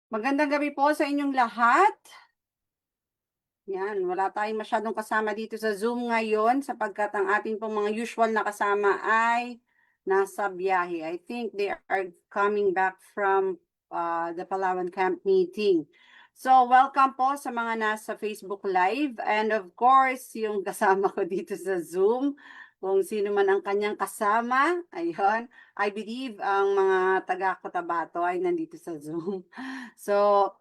Magandang gabi po sa inyong lahat. Yan, wala tayong masyadong kasama dito sa Zoom ngayon sapagkat ang ating pong mga usual na kasama ay nasa biyahe. I think they are coming back from the Palawan Camp meeting. So, welcome po sa mga nasa Facebook Live and of course, yung kasama ko dito sa Zoom, kung sino man ang kanyang kasama, ayun, I believe ang mga taga-Cotabato ay nandito sa Zoom. So,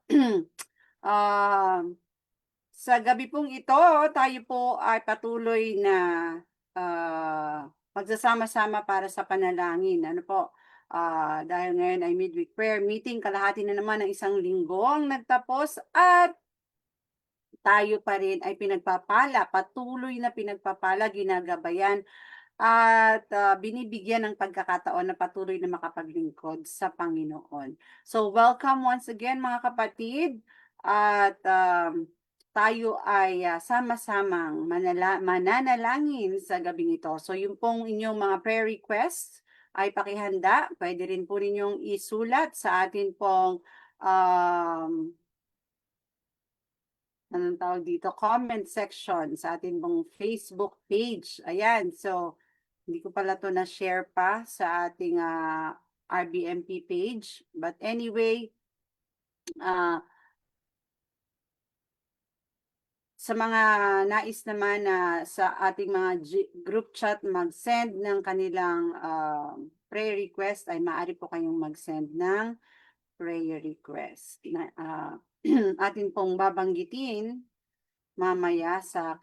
sa gabi pong ito, tayo po ay patuloy na magsasama-sama para sa panalangin. Ano po? Dahil ngayon ay midweek prayer meeting, kalahati na naman ng isang linggo ang nagtapos at tayo pa rin ay pinagpapala, patuloy na pinagpapala, ginagabayan at binibigyan ng pagkakataon na patuloy na makapaglingkod sa Panginoon. So welcome once again mga kapatid at tayo ay sama-samang mananalangin sa gabing ito. So yung pong inyong mga prayer requests ay pakihanda. Pwede rin po ninyong isulat sa atin pong anong tawag dito, comment section sa ating pong Facebook page. Ayan, so hindi ko pala to na-share pa sa ating RBMP page. But anyway, sa mga nais naman na sa ating mga group chat mag-send ng kanilang prayer request ay maaari po kayong mag-send ng prayer request. Atin pong babanggitin mamaya sa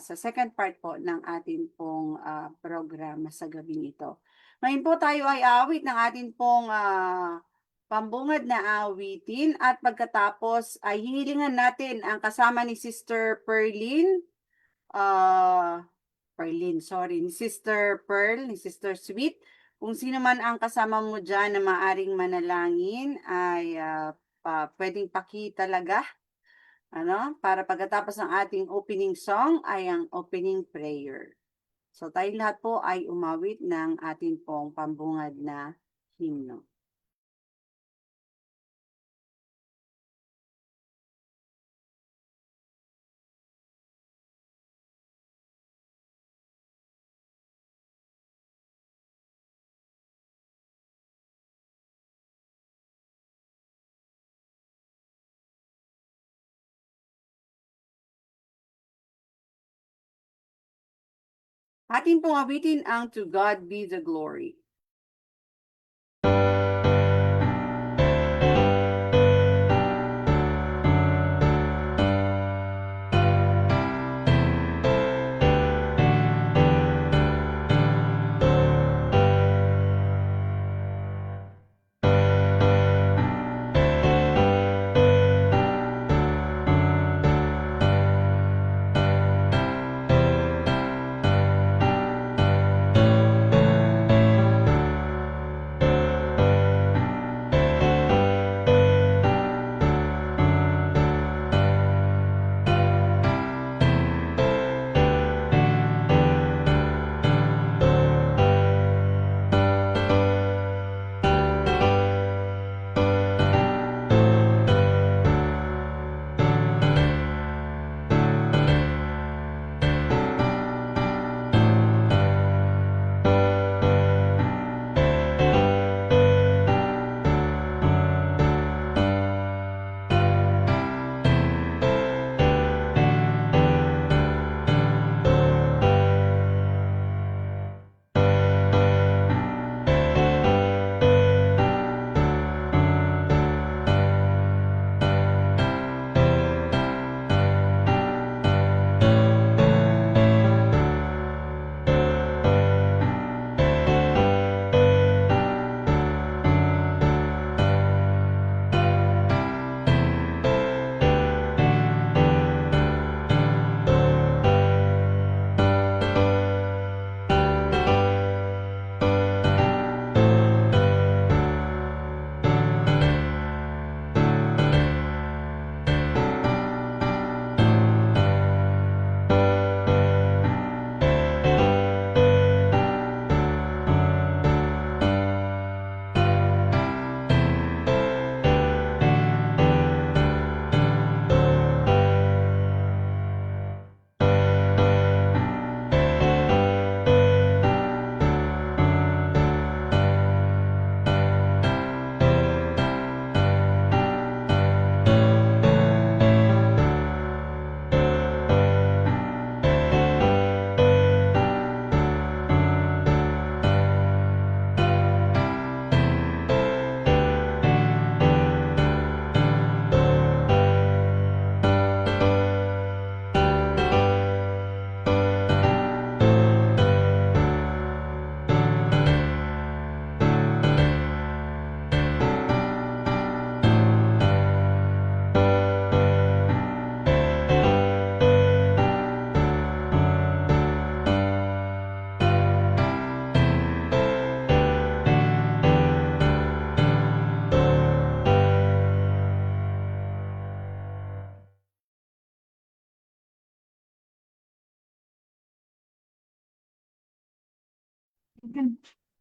sa second part po ng ating pong programa sa gabing ito. Ngayon po tayo ay awit ng ating pong pambungad na awitin at pagkatapos ay hinilingan natin ang kasama ni Sister Perlin, ni Sister Pearl, ni Sister Sweet. Kung sino man ang kasama mo dyan na maaring manalangin ay pwedeng talaga para pagkatapos ng ating opening song ay ang opening prayer. So tayo lahat po ay umawit ng ating pong pambungad na himno. Atin pong awitin ang To God Be the Glory.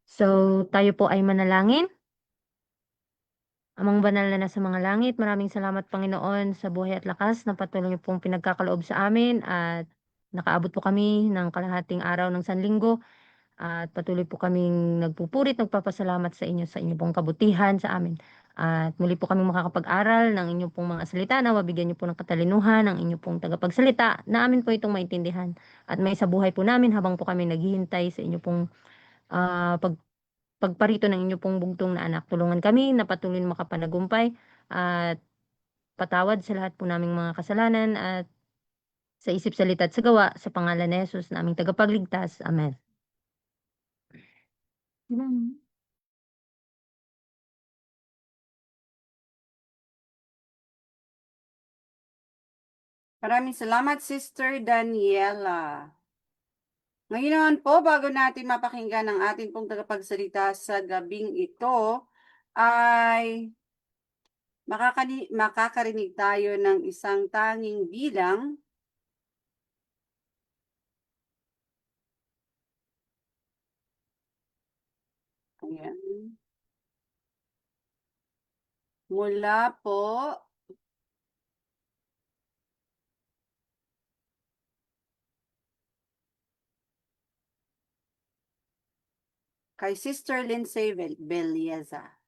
So, tayo po ay manalangin. Amang banal na nasa mga langit, maraming salamat Panginoon sa buhay at lakas na patuloy niyo pong pinagkakaloob sa amin at nakaabot po kami ng kalahating araw ng Sanlinggo at patuloy po kaming nagpupurit, nagpapasalamat sa inyo pong kabutihan sa amin. At muli po kaming makakapag-aral ng inyo pong mga salita na mabigyan niyo po ng katalinuhan ng inyo pong tagapagsalita na amin po itong maintindihan at may sa buhay po namin habang po kami naghihintay sa inyo pong pagparito ng inyo pong bugtong na anak. Tulungan kami na patuloy na makapanagumpay at patawad sa lahat po naming mga kasalanan at sa isip, salita at sa gawa sa pangalan ni Jesus na aming tagapagligtas. Amen. Amen. Maraming salamat, Sister Daniela. Ngayon naman po, bago natin mapakinggan ang ating pong tagapagsalita sa gabing ito, ay makakarinig tayo ng isang tanging bilang. Ayan. Mula po kay Sister Lindsay Belleza.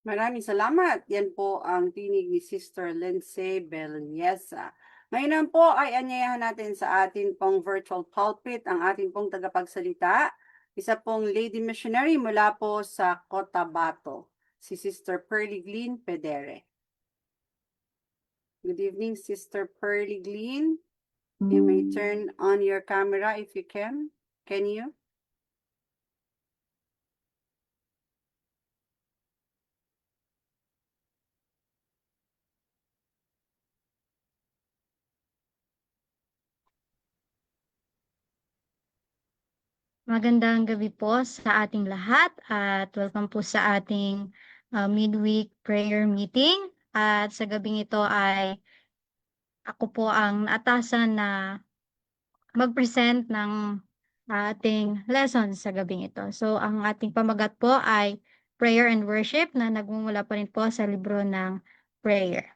Maraming salamat. Yan po ang tinig ni Sister Lindsay Belleza. Ngayon naman po ay anyayahan natin sa atin pong virtual pulpit ang ating pong tagapagsalita, isa pong lady missionary mula po sa Cotabato, si Sister Pearly Glynn Pedere. Good evening, Sister Pearly Glynn. You may turn on your camera if you can. Can you? Magandang gabi po sa ating lahat at welcome po sa ating midweek prayer meeting. At sa gabing ito ay ako po ang naatasan na mag-present ng ating lesson sa gabing ito. So ang ating pamagat po ay prayer and worship na nagmumula pa rin po sa libro ng prayer.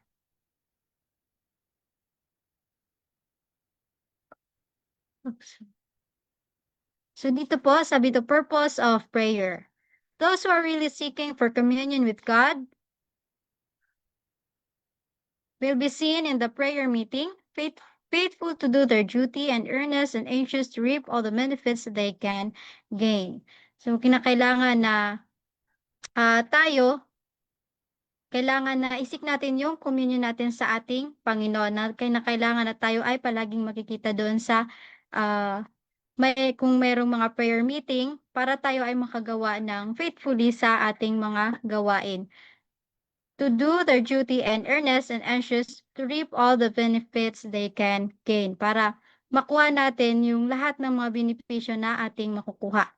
Oops. So dito po, sabi the purpose of prayer. Those who are really seeking for communion with God will be seen in the prayer meeting, faithful to do their duty and earnest and anxious to reap all the benefits that they can gain. So kinakailangan na kailangan na isik natin yung communion natin sa ating Panginoon na kailangan na tayo ay palaging makikita doon sa kung mayroong mga prayer meeting para tayo ay makagawa ng faithfully sa ating mga gawain. To do their duty and earnest and anxious to reap all the benefits they can gain para makuha natin yung lahat ng mga benepisyo na ating makukuha.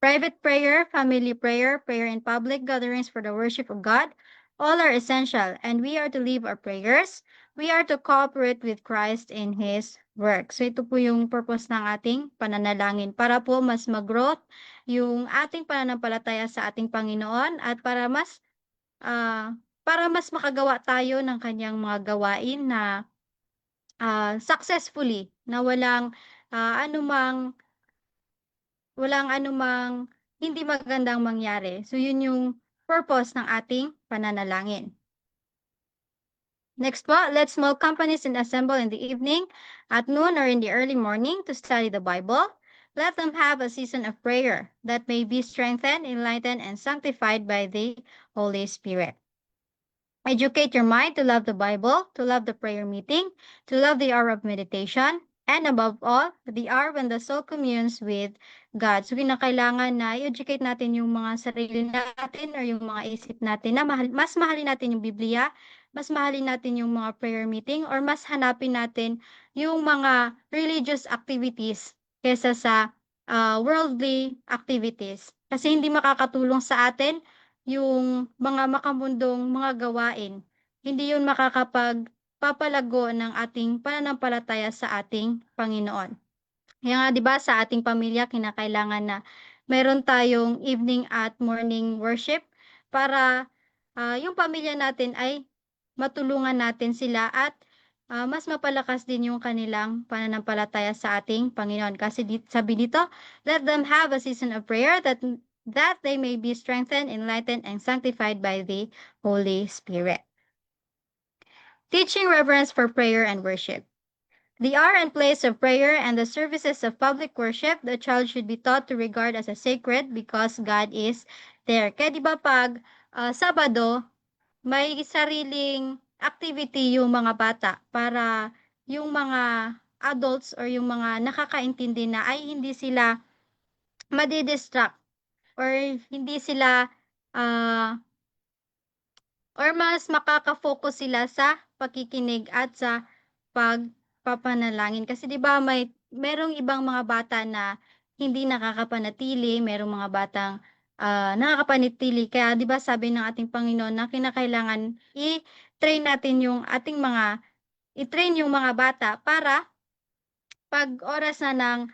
Private prayer, family prayer, prayer in public gatherings for the worship of God, all are essential and we are to leave our prayers. We are to cooperate with Christ in His work. So ito po yung purpose ng ating pananalangin para po mas mag-growth yung ating pananampalataya sa ating Panginoon at para mas makagawa tayo ng kanyang mga gawain na successfully na walang anumang hindi magandang mangyari. So yun yung purpose ng ating pananalangin. Next po, let small companies and assemble in the evening, at noon or in the early morning to study the Bible. Let them have a season of prayer that may be strengthened, enlightened, and sanctified by the Holy Spirit. Educate your mind to love the Bible, to love the prayer meeting, to love the hour of meditation, and above all, the hour when the soul communes with God. So, kinakailangan na i-educate natin yung mga sarili natin or yung mga isip natin na mas mahalin natin yung Biblia, mas mahalin natin yung mga prayer meeting, or mas hanapin natin yung mga religious activities kesa sa worldly activities. Kasi hindi makakatulong sa atin yung mga makamundong mga gawain, hindi yun makakapagpapalago ng ating pananampalataya sa ating Panginoon. Kaya nga 'di ba sa ating pamilya kinakailangan na meron tayong evening at morning worship para yung pamilya natin ay matulungan natin sila at mas mapalakas din yung kanilang pananampalataya sa ating Panginoon. Kasi sabi dito, let them have a season of prayer that they may be strengthened, enlightened, and sanctified by the Holy Spirit. Teaching reverence for prayer and worship. The hour and place of prayer and the services of public worship, the child should be taught to regard as a sacred because God is there. Kaya di ba pag Sabado, may sariling activity yung mga bata para yung mga adults or yung mga nakakaintindi na ay hindi sila madidistract or hindi sila or mas makaka-focus sila sa pakikinig at sa pagpapanalangin. Kasi 'di ba merong ibang mga bata na hindi nakakapanatili, merong mga batang nakakapanatili. Kaya 'di ba sabi ng ating Panginoon na kinakailangan i-train yung mga bata para pag oras na ng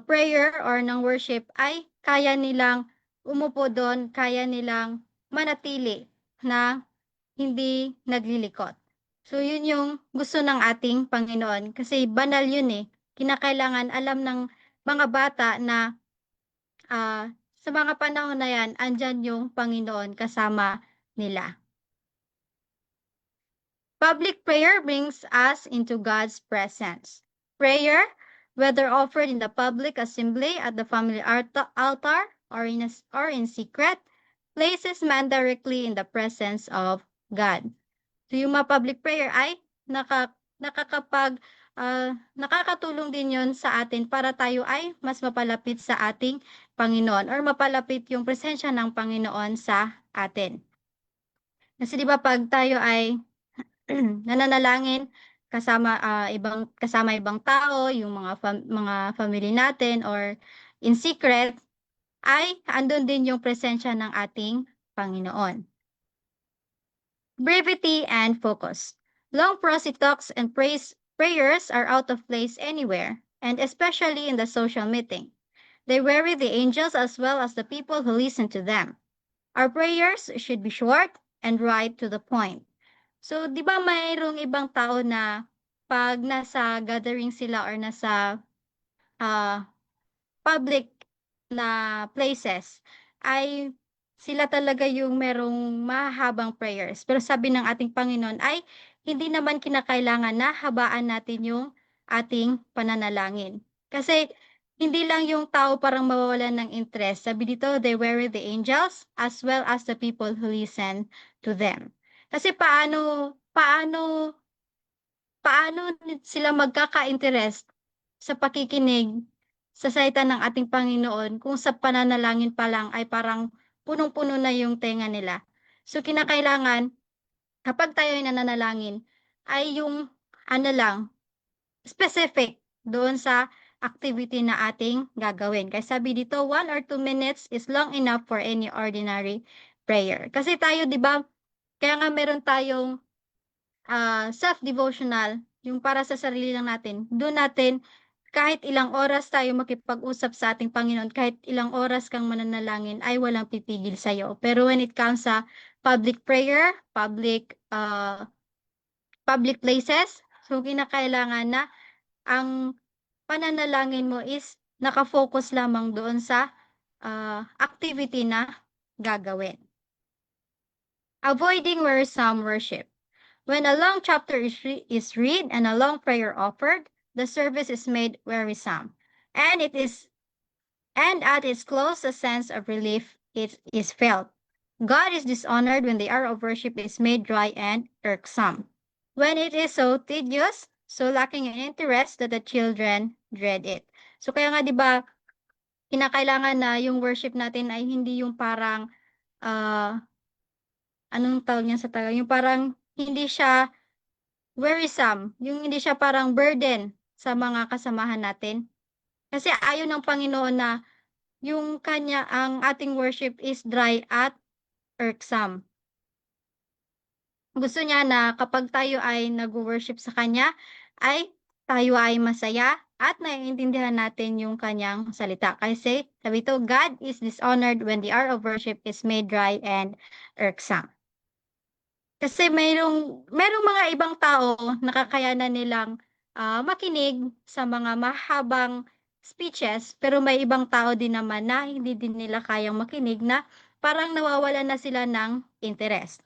prayer or ng worship ay kaya nilang umupo doon, kaya nilang manatili na hindi naglilikot. So, yun yung gusto ng ating Panginoon. Kasi banal yun eh. Kinakailangan alam ng mga bata na sa mga panahon na yan, andyan yung Panginoon kasama nila. Public prayer brings us into God's presence. Prayer, whether offered in the public assembly at the family altar or in secret, places man directly in the presence of God. So yung mga public prayer ay nakakatulong din yon sa atin para tayo ay mas mapalapit sa ating Panginoon or mapalapit yung presensya ng Panginoon sa atin. Kasi 'di ba 'pag tayo ay nananalangin kasama ibang tao, yung mga family natin or in secret, ay andun din yung presensya ng ating Panginoon. Brevity and focus. Long prosy talks and prayers are out of place anywhere, and especially in the social meeting. They weary the angels as well as the people who listen to them. Our prayers should be short and right to the point. So, 'di ba mayroong ibang tao na 'pag nasa gathering sila or nasa, ah, public na places ay sila talaga yung merong mahahabang prayers. Pero sabi ng ating Panginoon ay hindi naman kinakailangan na habaan natin yung ating pananalangin. Kasi hindi lang yung tao parang mawawalan ng interest. Sabi dito, they weary the angels as well as the people who listen to them. Kasi paano paano paano sila magkaka-interest sa pakikinig sa salita ng ating Panginoon kung sa pananalangin pa lang ay parang punong-puno na yung tenga nila. So, kinakailangan kapag tayo ay nananalangin ay yung ano lang, specific doon sa activity na ating gagawin. Kaya sabi dito, 1 or 2 minutes is long enough for any ordinary prayer. Kasi tayo, 'di ba, kaya nga meron tayong self-devotional, yung para sa sarili lang natin. Doon natin kahit ilang oras tayo makipag-usap sa ating Panginoon, kahit ilang oras kang mananalangin ay walang pipigil sa'yo. Pero when it comes sa public prayer, public places, so kinakailangan na ang pananalangin mo is naka-focus lamang doon sa activity na gagawin. Avoiding wearisome worship. When a long chapter is read and a long prayer offered, the service is made wearisome, and at its close a sense of relief is felt. God is dishonored when the hour of worship is made dry and irksome. When it is so tedious, so lacking in interest that the children dread it. So kaya nga 'di ba, kinakailangan na yung worship natin ay hindi yung parang anong tawag niyan sa Tagalog, yung parang hindi siya wearisome, yung hindi siya parang burden sa mga kasamahan natin. Kasi ayaw ng Panginoon na ang ating worship is dry at irksome. Gusto niya na kapag tayo ay nag-worship sa Kanya, ay tayo ay masaya at naiintindihan natin yung Kanyang salita. Kasi sabi ito, God is dishonored when the hour of worship is made dry and irksome. Kasi merong mga ibang tao na kakayanan nilang makinig sa mga mahabang speeches, pero may ibang tao din naman na hindi din nila kayang makinig na parang nawawalan na sila ng interest.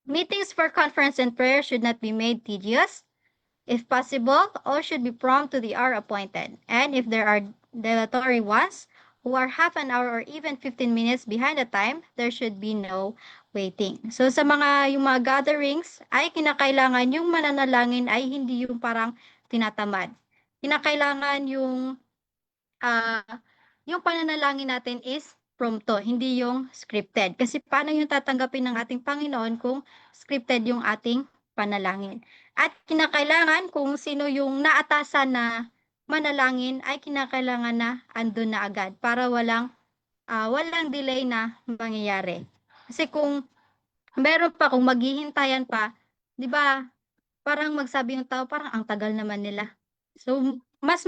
Meetings for conference and prayer should not be made tedious. If possible, all should be prompt to the hour appointed. And if there are dilatory ones who are half an hour or even 15 minutes behind the time, there should be no waiting. So sa yung mga gatherings ay kinakailangan yung mananalangin ay hindi yung parang tinatamad. Kinakailangan yung pananalangin natin is prompto, hindi yung scripted. Kasi paano yung tatanggapin ng ating Panginoon kung scripted yung ating panalangin? At kinakailangan kung sino yung naatasan na manalangin ay kinakailangan na andun na agad para walang delay na mangyayari. Kasi kung meron pa, kung maghihintayan pa, 'di ba? Parang magsabi yung tao, parang ang tagal naman nila. So mas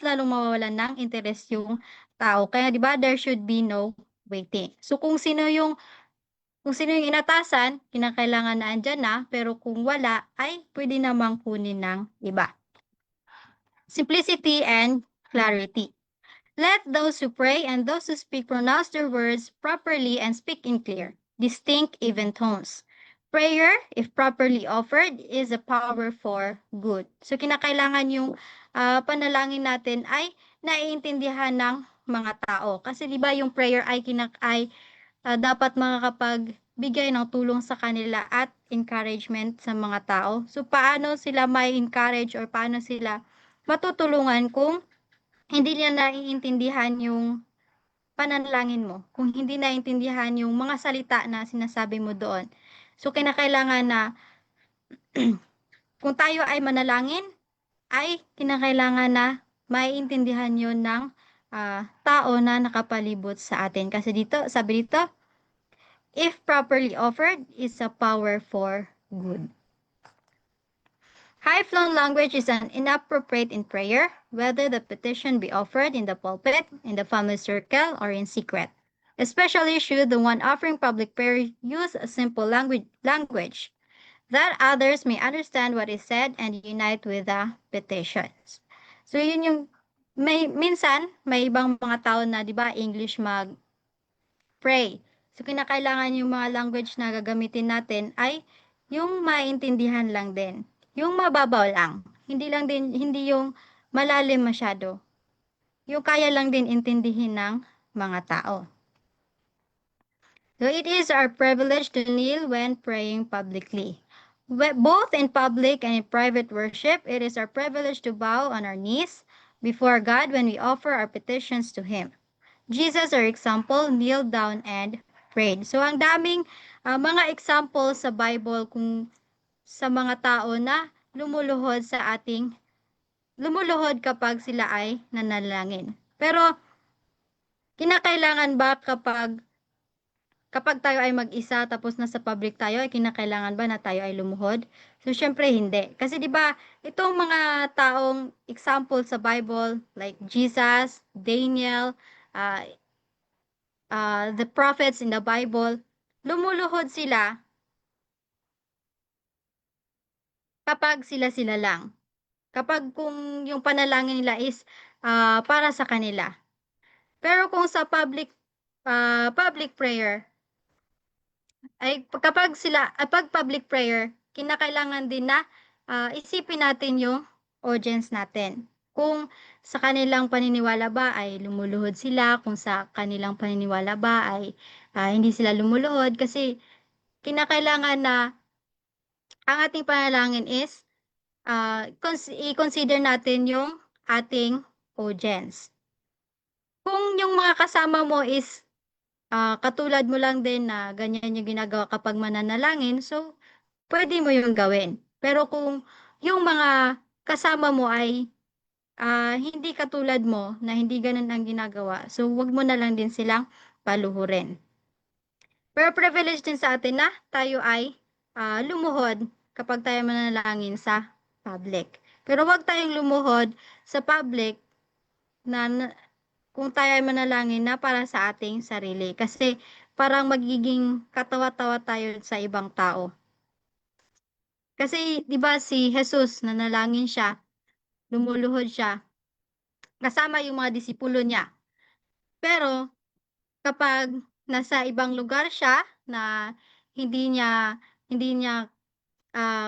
lalong mawawalan ng interest yung tao. Kaya 'di ba, there should be no waiting. So kung sino yung inatasan, kinakailangan na andyan na, pero kung wala, ay pwede namang kunin ng iba. Simplicity and clarity. Let those who pray and those who speak pronounce their words properly and speak in clear, distinct, even tones. Prayer, if properly offered, is a power for good. So kinakailangan yung panalangin natin ay naiintindihan ng mga tao. Kasi 'di ba yung prayer ay dapat makakapagbigay ng tulong sa kanila at encouragement sa mga tao. So paano sila may encourage or paano sila matutulungan kung hindi nila naiintindihan yung pananalangin mo, kung hindi naiintindihan yung mga salita na sinasabi mo doon. So, kinakailangan na kung tayo ay manalangin, ay kinakailangan na maiintindihan yun ng tao na nakapalibot sa atin. Kasi dito, sabi dito, if properly offered, is a power for good. High-flown language is inappropriate in prayer, whether the petition be offered in the pulpit, in the family circle, or in secret. Especially should the one offering public prayer use a simple language that others may understand what is said and unite with the petitions. So yun yung minsan may ibang mga tao na 'di ba English mag-pray. So kinakailangan yung mga language na gagamitin natin ay yung maintindihan lang din. Yung mababaw lang. Hindi yung malalim masyado. Yung kaya lang din intindihin ng mga tao. So it is our privilege to kneel when praying publicly. Both in public and in private worship, it is our privilege to bow on our knees before God when we offer our petitions to Him. Jesus, our example, kneeled down and prayed. So ang daming mga example sa Bible kung sa mga tao na lumuluhod kapag sila ay nanalangin. Pero kinakailangan ba kapag tayo ay mag-isa tapos nasa public tayo, ay kinakailangan ba na tayo ay lumuhod? So syempre hindi. Kasi 'di ba, itong mga taong example sa Bible like Jesus, Daniel, the prophets in the Bible, lumuluhod sila kapag sila-sila lang. Kapag kung yung panalangin nila is para sa kanila. Pero kung sa public prayer, ay pag public prayer, kinakailangan din na isipin natin yung audience natin. Kung sa kanilang paniniwala ba ay lumuluhod sila, kung sa kanilang paniniwala ba ay hindi sila lumuluhod, kasi kinakailangan na ang ating panalangin is i-consider natin yung ating audience. Kung yung mga kasama mo is katulad mo lang din na ganyan yung ginagawa kapag mananalangin, so pwede mo yung gawin. Pero kung yung mga kasama mo ay hindi katulad mo na hindi ganun ang ginagawa, so wag mo na lang din silang paluhurin. Pero privilege din sa atin na tayo ay lumuhod kapag tayo mananalangin sa public. Pero wag tayong lumuhod sa public na kung tayo ay manalangin na para sa ating sarili. Kasi parang magiging katawa-tawa tayo sa ibang tao. Kasi 'di ba si Jesus nanalangin siya, lumuluhod siya, kasama yung mga disipulo niya. Pero kapag nasa ibang lugar siya na hindi niya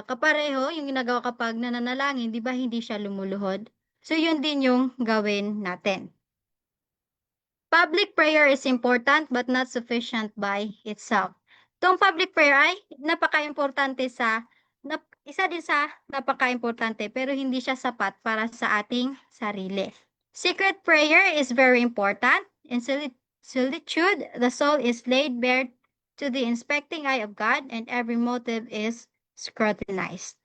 kapareho yung ginagawa kapag nananalangin, 'di ba hindi siya lumuluhod? So yun din yung gawin natin. Public prayer is important but not sufficient by itself. Itong public prayer ay isa din sa napaka-importante pero hindi siya sapat para sa ating sarili. Secret prayer is very important. In solitude, the soul is laid bare to the inspecting eye of God and every motive is scrutinized.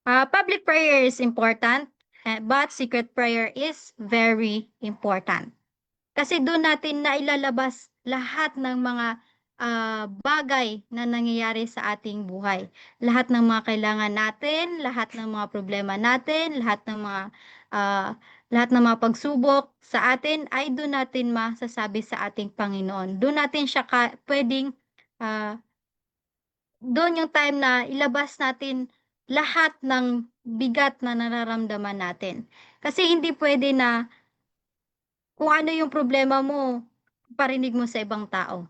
Public prayer is important, but secret prayer is very important. Kasi doon natin nailalabas lahat ng mga bagay na nangyayari sa ating buhay. Lahat ng mga kailangan natin, lahat ng mga problema natin, lahat ng mga pagsubok sa atin ay doon natin masasabi sa ating Panginoon. Doon natin siya pwedeng doon yung time na ilabas natin lahat ng bigat na nararamdaman natin. Kasi hindi pwede na kung ano yung problema mo, parinig mo sa ibang tao.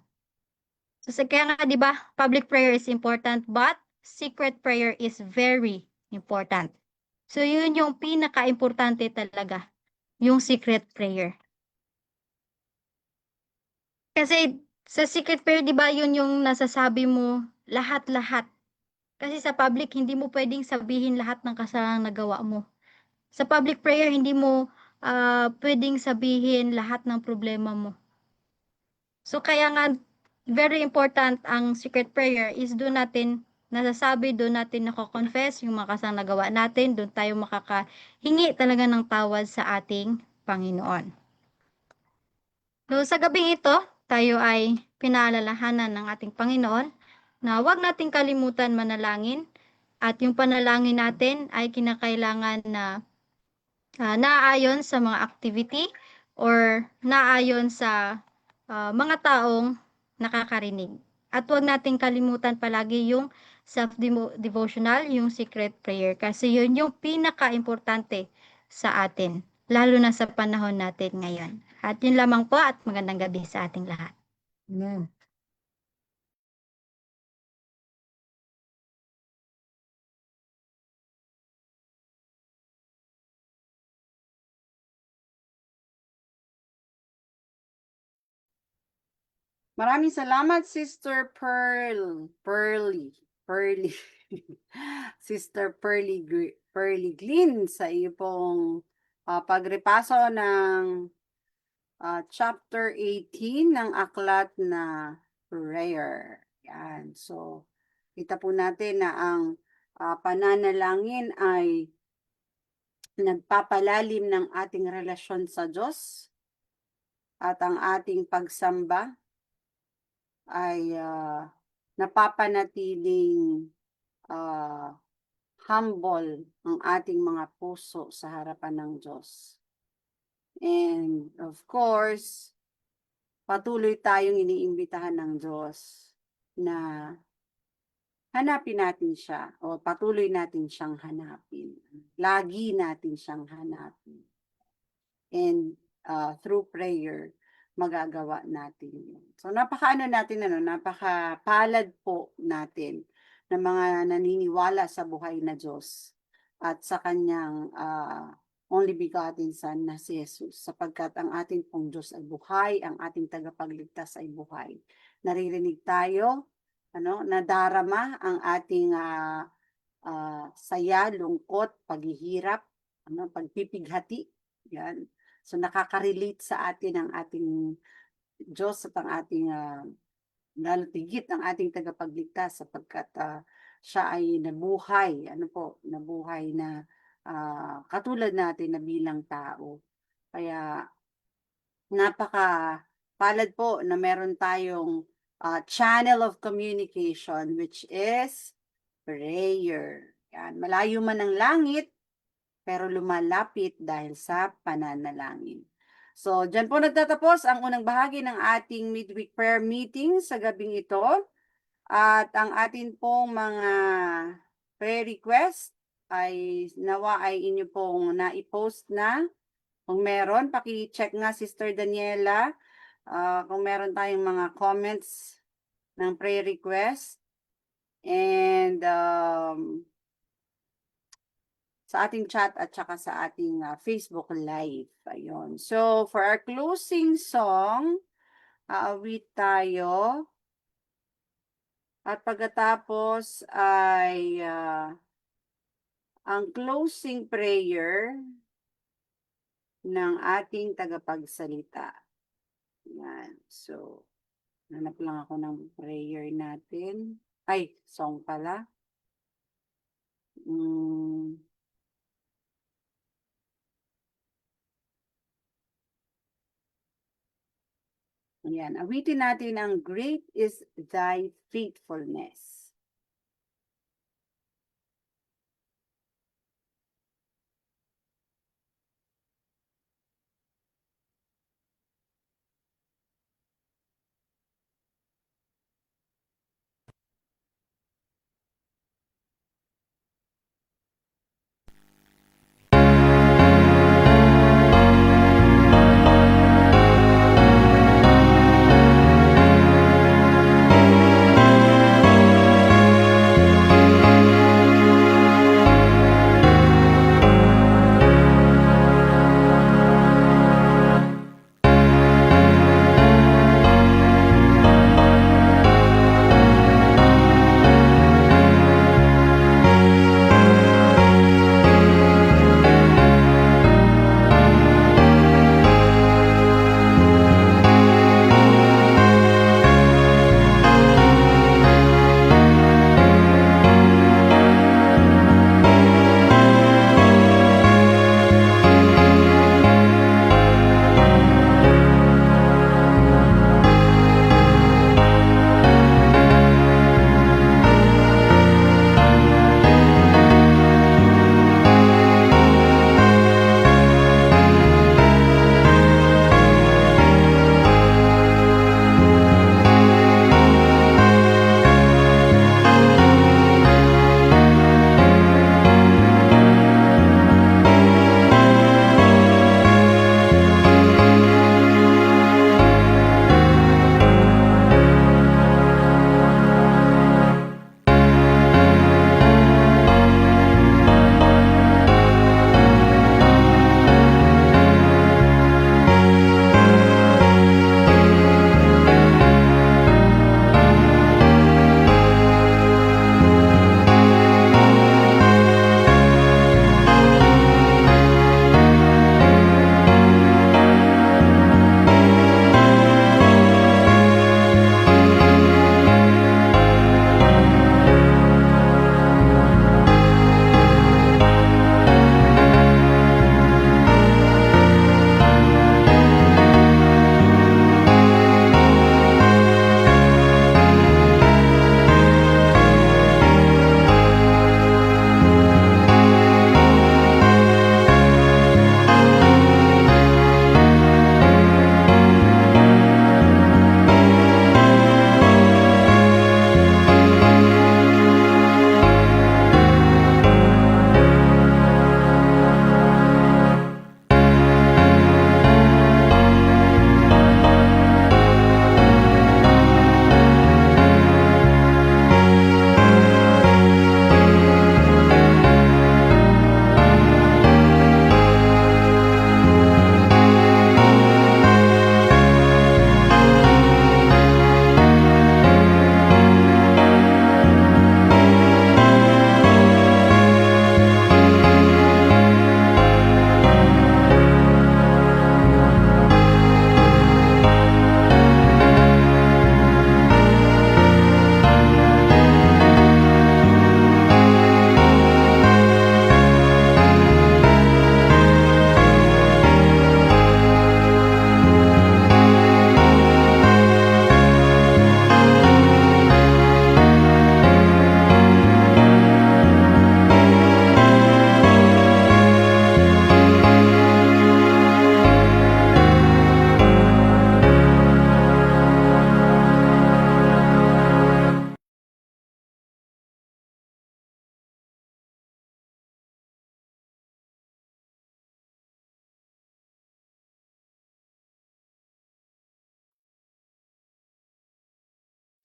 So, kaya nga, di ba, public prayer is important, but secret prayer is very important. So, yun yung pinaka-importante talaga, yung secret prayer. Kasi sa secret prayer, di ba, yun yung nasasabi mo lahat-lahat. Kasi sa public, hindi mo pwedeng sabihin lahat ng kasalanang nagawa mo. Sa public prayer, hindi mo pwedeng sabihin lahat ng problema mo. So, kaya nga, very important ang secret prayer is doon natin nasasabi, doon natin nako-confess yung mga kasalanang nagawa natin, doon tayo makakahingi talaga ng tawad sa ating Panginoon. So, sa gabing ito, tayo ay pinaalalahanan ng ating Panginoon na huwag nating kalimutan manalangin at yung panalangin natin ay kinakailangan na naaayon sa mga activity or naaayon sa mga taong nakakarinig. At huwag nating kalimutan palagi yung self-devotional, yung secret prayer kasi yun yung pinaka-importante sa atin, lalo na sa panahon natin ngayon. At yun lamang po at magandang gabi sa ating lahat. Amen. Maraming salamat, Sister Pearly. Sister Pearly Glynn sa iyo pong pagrepaso ng chapter 18 ng aklat na prayer. Yan. So, kita po natin na ang pananalangin ay nagpapalalim ng ating relasyon sa Diyos at ang ating pagsamba ay napapanatiling humble ang ating mga puso sa harapan ng Diyos. And of course, patuloy tayong iniimbitahan ng Diyos na hanapin natin siya o patuloy natin siyang hanapin. Lagi natin siyang hanapin. And through prayer, magagawa natin yun. So napakaano natin, napakapalad po natin ng mga naniniwala sa buhay na Diyos at sa kanyang only begotten Son na si Jesus, sapagkat ang ating pong Diyos ay buhay, ang ating tagapagligtas ay buhay. Naririnig tayo, nadarama ang ating saya, lungkot, paghihirap, pagpipighati. Yan. So nakaka-relate sa atin ang ating Diyos at ang ating lalo tigit ang ating tagapagligtas sapagkat siya ay nabuhay, nabuhay na katulad natin na bilang tao. Kaya napaka palad po na meron tayong channel of communication which is prayer. Yan. Malayo man ang langit, pero lumalapit dahil sa pananalangin. So, dyan po nagtatapos ang unang bahagi ng ating midweek prayer meeting sa gabing ito. At ang atin pong mga prayer request ay nawa ay inyo pong na-post na. Kung meron, paki-check nga Sister Daniela. Kung meron tayong mga comments ng prayer request. And sa ating chat at saka sa ating Facebook Live. Ayun. So, for our closing song, aawit tayo. At pagkatapos ay ang closing prayer ng ating tagapagsalita. Yan. So, hanap lang ako ng prayer natin. Ay, song pala. Ayan, awitin natin ang Great is Thy Faithfulness.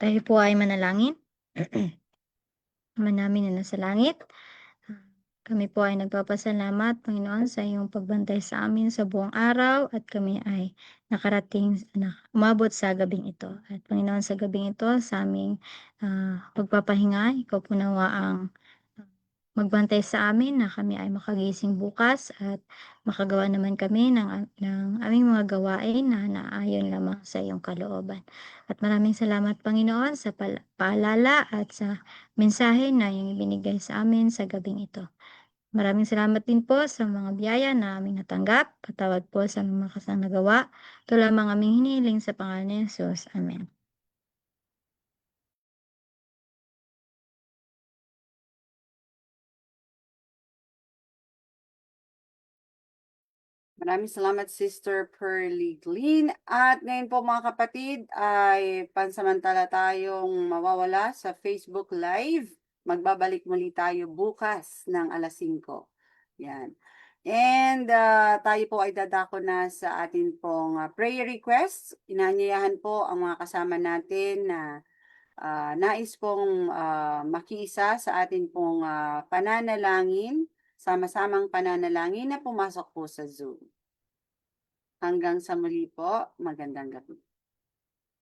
Tayo po ay manalangin. Ama namin na nasa langit, kami po ay nagpapasalamat, Panginoon, sa iyong pagbantay sa amin sa buong araw at kami ay umabot sa gabing ito. At Panginoon, sa gabing ito, sa aming pagpapahinga, ikaw po nawa ang magbantay sa amin na kami ay makagising bukas at makagawa naman kami ng aming mga gawain na naayon lamang sa iyong kalooban. At maraming salamat, Panginoon, sa paalala at sa mensahe na iyong ibinigay sa amin sa gabing ito. Maraming salamat din po sa mga biyaya na aming natanggap. Patawad po sa aming mga kasang nagawa. Ito lamang aming hinihiling sa pangalan ni Jesus. Amen. Maraming salamat, Sister Pearly Glean. At ngayon po mga kapatid, ay pansamantala tayong mawawala sa Facebook Live. Magbabalik muli tayo bukas ng alas 5. Yan. And tayo po ay dadako na sa atin pong prayer requests. Inanyayahan po ang mga kasama natin na nais pong makiisa sa atin pong pananalangin, sama-samang pananalangin na pumasok po sa Zoom. Hanggang sa muli po, magandang gabi.